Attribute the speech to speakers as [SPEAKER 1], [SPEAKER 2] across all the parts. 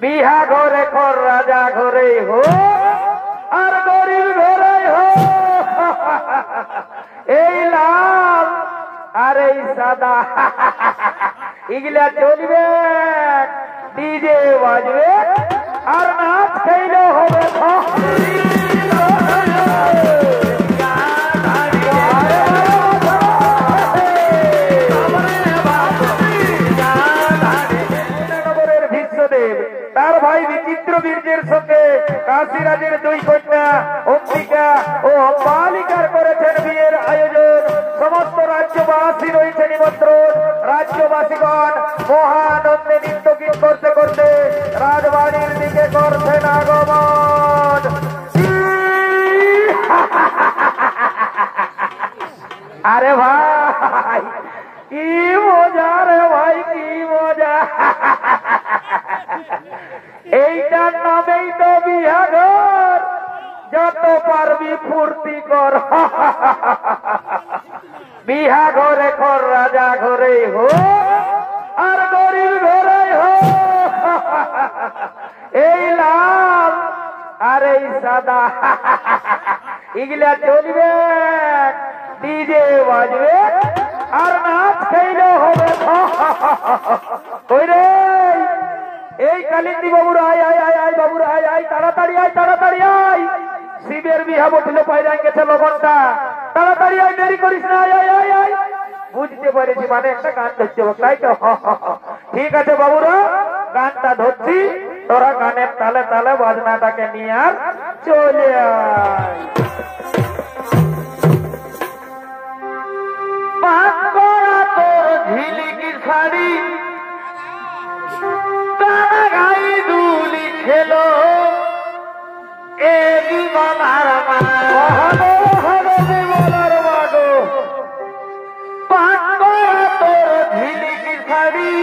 [SPEAKER 1] বিহা ঘরে খর রাজা ঘরে হো আর গরিব ঘরে হো। এই লাল আর এই সাদা এগুলা চলবে, ডিজে বাজবে আর নাচ খেলে হবে। তার ভাই বিচিত্র বীর্যের সঙ্গে কাশীরাজের দুই কন্যা অম্বিকা ও অম্বালিকার করেছেন বিয়ের আয়োজন। সমস্ত রাজ্যবাসী রয়েছে নিমন্ত্রণ। রাজ্যবাসীগণ মহানন্দে নৃত্য গীত করতে করতে রাজবাড়ির দিকে করছেন আগমন। আরে ভাই কি মজা রে ভাই, কি মজা। এইটার নামেই তো বিহাঘর, যত পারবি ফুর্তি কর। বিহা ঘরে খর রাজা ঘরে হো আর গরিব ঘরে হো। এই লাল আর এই সাদা এগুলা চলবে, ডিজে বাজবে আর নাচ খেলে হবে। কইরে এই কালিন্দী বাবুর আয় আয় আয় আয় বাবুর আয় আয়, তাড়াতাড়ি আয় তাড়াতাড়ি আয়। শিবের বিহা বসলে পায়রা গেছে লগনটা, তাড়াতাড়ি আয়, দেরি করিস না, আয় আয় আয় আয়। বুঝতে পেরেছি, মানে একটা গান ধরছে তাই তো। ঠিক আছে বাবুরা, গানটা ধরছি, তোরা গানের তালে তালে বাজনাটাকে নিয়ে আর চলে আয়। পাক করা তোর ঝিলিকি শাড়ি, তারা গাই দুলি খেলো এ বিমলার মা। বিমলার মাগো পাক করা তোর ঝিলিকি শাড়ি,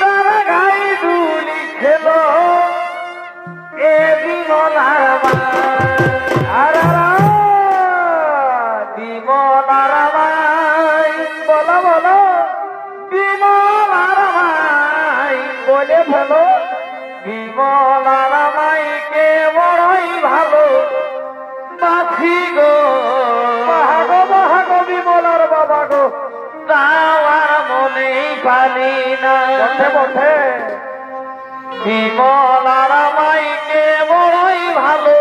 [SPEAKER 1] তারা গাই দুলি খেলো এ বিমলার মা। আর বিমলার মাই বলো বলো, বিমলার মাই বলে ফেলো। বিমলার মাইকে বড়ই ভালো বাসি গো, বাহাগো বাহাগো বিমলার বাবা গো। তাওয়ার মনে পালি না বসে বসে, বিমলার মাইকে বড়ই ভালো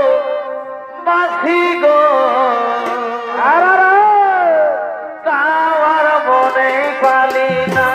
[SPEAKER 1] বাসি গো। আর তাওয়ার মনে পালি না।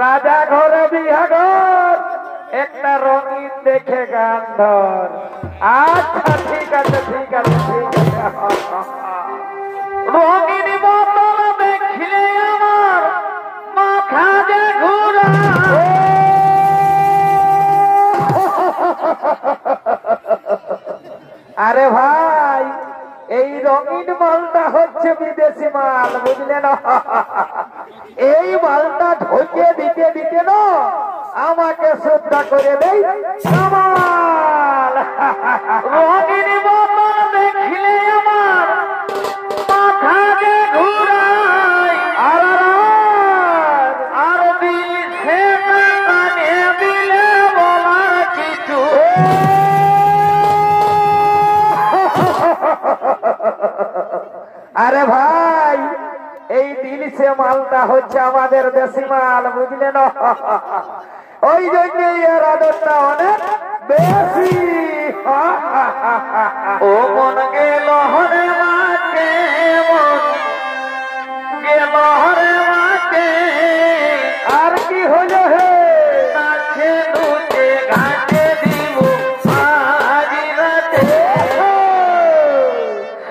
[SPEAKER 1] রাজা ঘরে বিহা ঘর, একটা রঙিন দেখে গান ধর। আচ্ছা ঠিক আছে ঠিক আছে ঠিক আছে। রঙিন বোতল দেখলে আমার মাথা যে ঘুরা। আরে ভাই এই রঙিন মালটা হচ্ছে বিদেশি মাল, বুঝলে না? এই মালটা ঢোকে দিতে দিতে না আমাকে শ্রদ্ধা করে দেই কামাল। রঙিনী বদন দেখলে আমার মাথাকে ঘুরাই, আর দিল সে কানে দিলে বলার কিছু। আরে ভাই, এই দিল সে মালটা হচ্ছে আমাদের দেশি মাল, বুঝলে না? ওই জন্যই এর আদরটা অনেক বেশি। ও মন গেল হরে মাকে, মন গেল হরে মাকে, আর কি হলো হে? নাচে নুচে ঘাটে দিব আজ রাতে,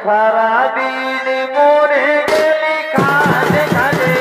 [SPEAKER 1] সারাদিন মরে গেলি কাঁদে কাঁদে।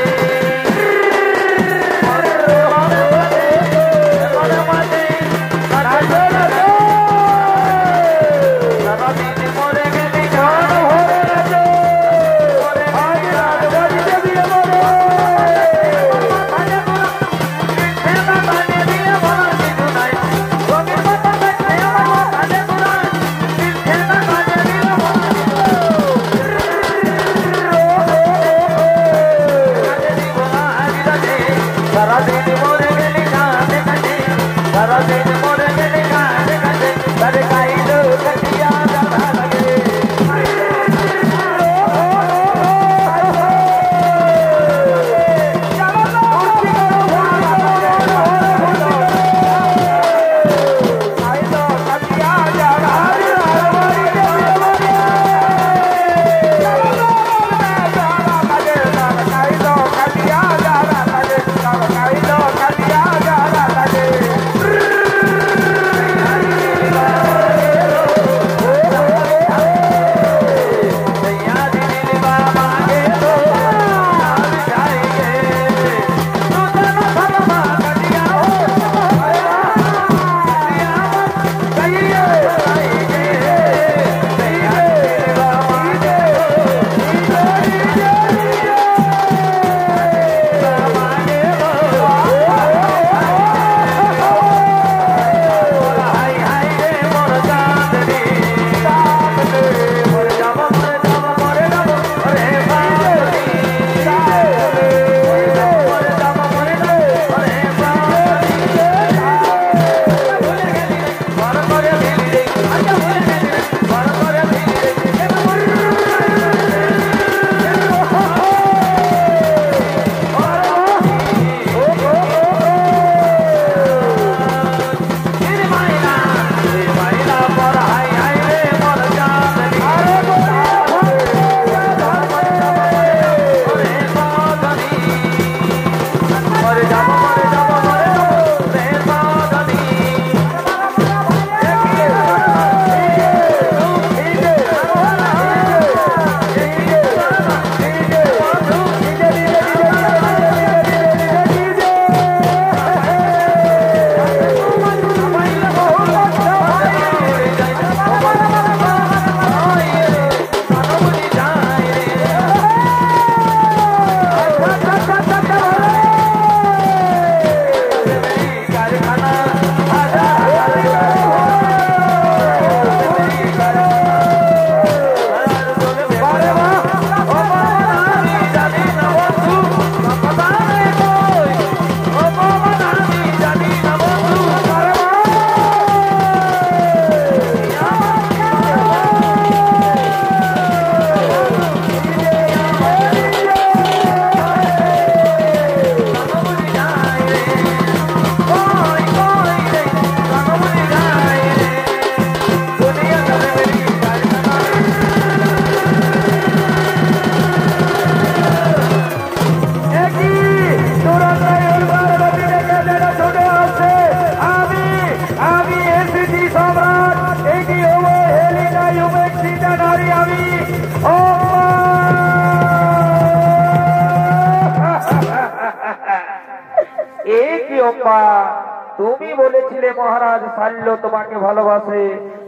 [SPEAKER 1] তুমি বলেছিলে মহারাজ শাল্য তোমাকে ভালোবাসে,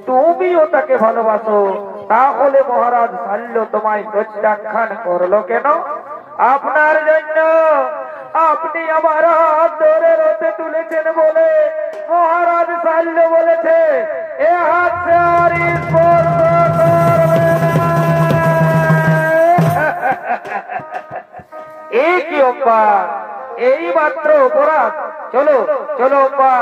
[SPEAKER 1] তুমিও তাকে ভালোবাসো, তাহলে মহারাজ শাল্য তোমায় প্রত্যাখ্যান করলো কেন? আপনার জন্য, আপনি আমার হাত ধরে রথে তুলেছেন বলে মহারাজ শাল্য বলেছে এ হাত সে আর স্পর্শ করবে না। এই কি অব্বা, এই মাত্র অপরাধ? চলো চলো অব্বা,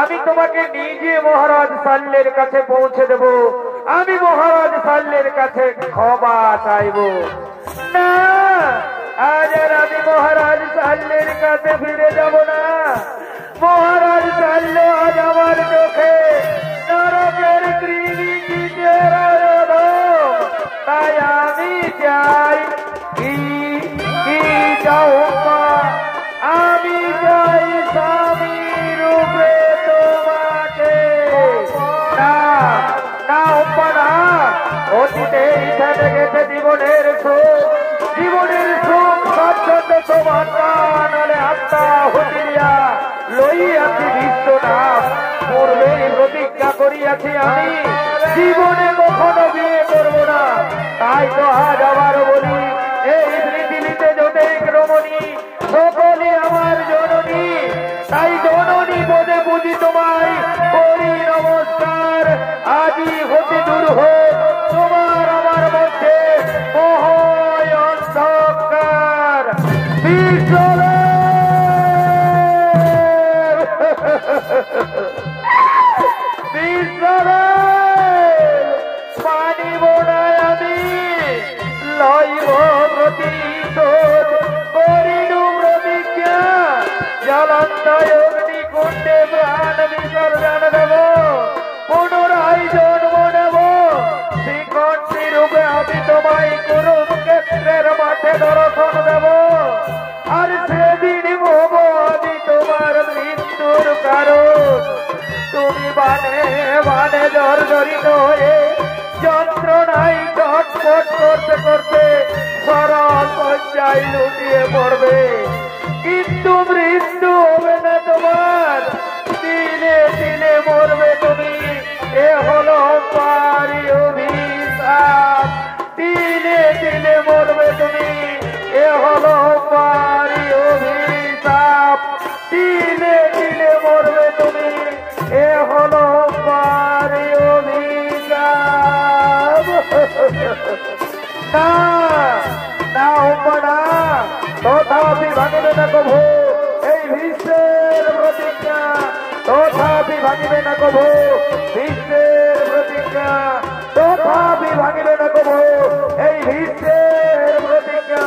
[SPEAKER 1] আমি তোমাকে নিজে মহারাজ শাল্যের কাছে পৌঁছে দেব। আমি মহারাজ শাল্যের কাছে ক্ষমা চাইব। না, আজ আর আমি মহারাজ শাল্যের কাছে ফিরে যাব না। মহারাজ শাল্য আজ আমার চোখে নরকের কৃমি কীটের আরাধন। তাই আমি চাই, কি চাও মা? আমি চাই স্বামী রূপে তোমাকে। না না অম্মা না, অতীতে ইচ্ছাতে গেছে জীবনের সুখ, জীবনের সুখ স্বাচ্ছন্দ্য তোমার নালে আত্মা হতিয়া লইয়াছি বিশ্বনাথ। পূর্বে প্রতিজ্ঞা করিয়াছি আমি জীবনে কখনো বিয়ে করব না। তাই তো আজ আবার বলি, এই পৃথিবীতে যতেক রমণী সকলে আমার জননী। তাই জননী পদে বুঝি তোমায় করি নমস্কার। আজই হতে দূর হোক তোমার আমার মধ্যে মহয় অন্ধকার। মানিব না আমি, লইব প্রতিশোধ, করিনু প্রতিজ্ঞা। জ্বলন্ত অগ্নিকুণ্ডে প্রাণ বিসর্জন দেব, পুনরায় জন্ম নেব। শ্রীকণ্ঠী রূপে আমি তোমায় কুরুক্ষেত্রের মাঠে দর্শন দেব। আর সেদিন হব আমি তোমার মৃত্যুর কারণ। তুমি বানে বানে জর্জরিত হয়ে যন্ত্রণায় ছটফট করতে করতে সরল পর্যায় লুটিয়ে পড়বে। কিন্তু মৃত্যু হবে না তোমার, দিনে দিনে মরবে তুমি। এ হলো পারি অভিশাপ, দিনে দিনে মরবে তুমি। এ হলো পারি অভিশাপ, দিনে দিনে মরবে তুমি। এ হলো পারি অভিশাপ। না না অম্মা না, তথাপি ভাঙিবে না কভু এই ভীষ্মের প্রতিজ্ঞা। তথাপি ভাঙিবে না কভু ভীষ্মের প্রতিজ্ঞা। তথাপি ভাঙিবে না কভু এই ভীষ্মের প্রতিজ্ঞা।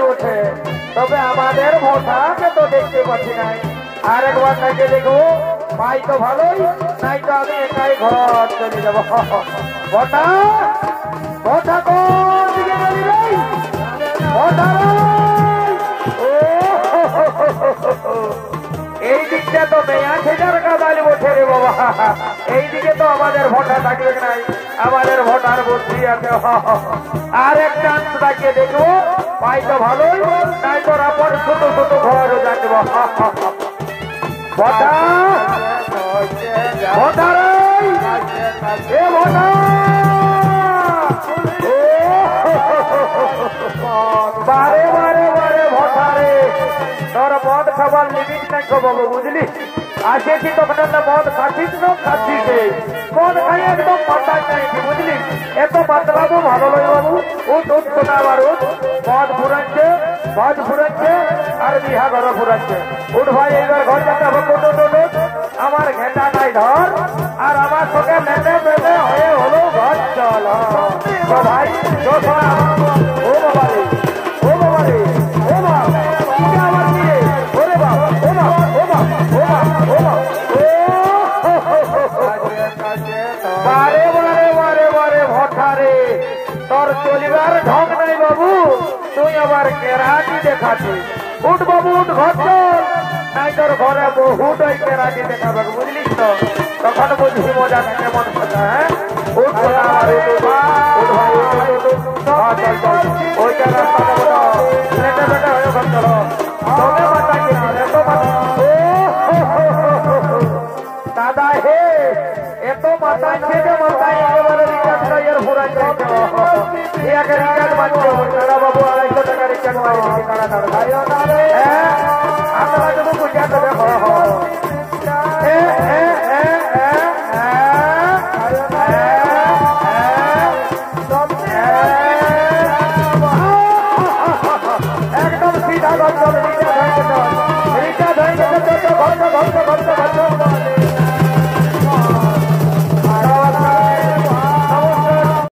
[SPEAKER 1] ওঠে, তবে আমাদের ভোটাকে তো দেখতে পাচ্ছি নাই। আর একবার তাকে দেখবো, পাই তো ভালোই, নাই তো আমি একাই ঘর চলে যাবো। ভোটা ভোটা কোন দিকে গেলি রে? ভোটা এই দিকটা তো মেয়া ছেজার কাদালি ওঠে রে বাবা। এই দিকে তো আমাদের ভোটা থাকবে নাই, আমাদের ভোটার বুদ্ধি আছে। আর এক চান্স তাকিয়ে দেখবো, পাই তো ভালোই, তাই তো রাপন ছোট ছোট ঘর যাকব। ভোটা ভোটা এ ভোটা বারে বারে বারে ভোটা রে। তোর মদ খাবার লিমিট নাই বাবু, বুঝলি? আসেছি তখন মদ খাচ্ছিস না, খাচ্ছিস মদ খাই একদম মাথায় নাই, বুঝলি? এত মাতলাবো ভালো লাগে বাবু। ও দুধ শোনা আবার মদ ফুরাচ্ছে, মদ ফুরাচ্ছে আর বিহা ঘর ফুরাচ্ছে। উঠ ভাই, এইবার ঘর যেতে হবে। আমার ঘেটা নাই ধর, আর আমার তোকে মেনে মেনে হয়ে হলো ঘর চল। ভাই ও বাবা রে, ও বাবা রে, ও বাবা আবার দিয়ে ওরে বাবা দেখাচ্ছে উঠ বাবু উঠ ঘর চল নাই তোর ঘরে বহুত ওইকে রাজি দেখাবে বুঝলিস তো তখন বুঝবি মজাটা কেমন কথা হ্যাঁ উঠ না আর উঠ ভাই চল চল ওইটা রাস্তা দেবো লেটে বেটে হয়ে ঘর চলো তোকে মাথায় গেছি এত দাদা হে এত মাথায় খেতে মাথায় একেবারে রিচার্জটা এর ফুরাই যাইছে একে রিচার্জ মারছে দাদা বাবু 250 টাকা রিচার্জ মারি দিচ্ছি তাড়াতাড়ি হ্যাঁ আপনারা যদি বুঝে দেখো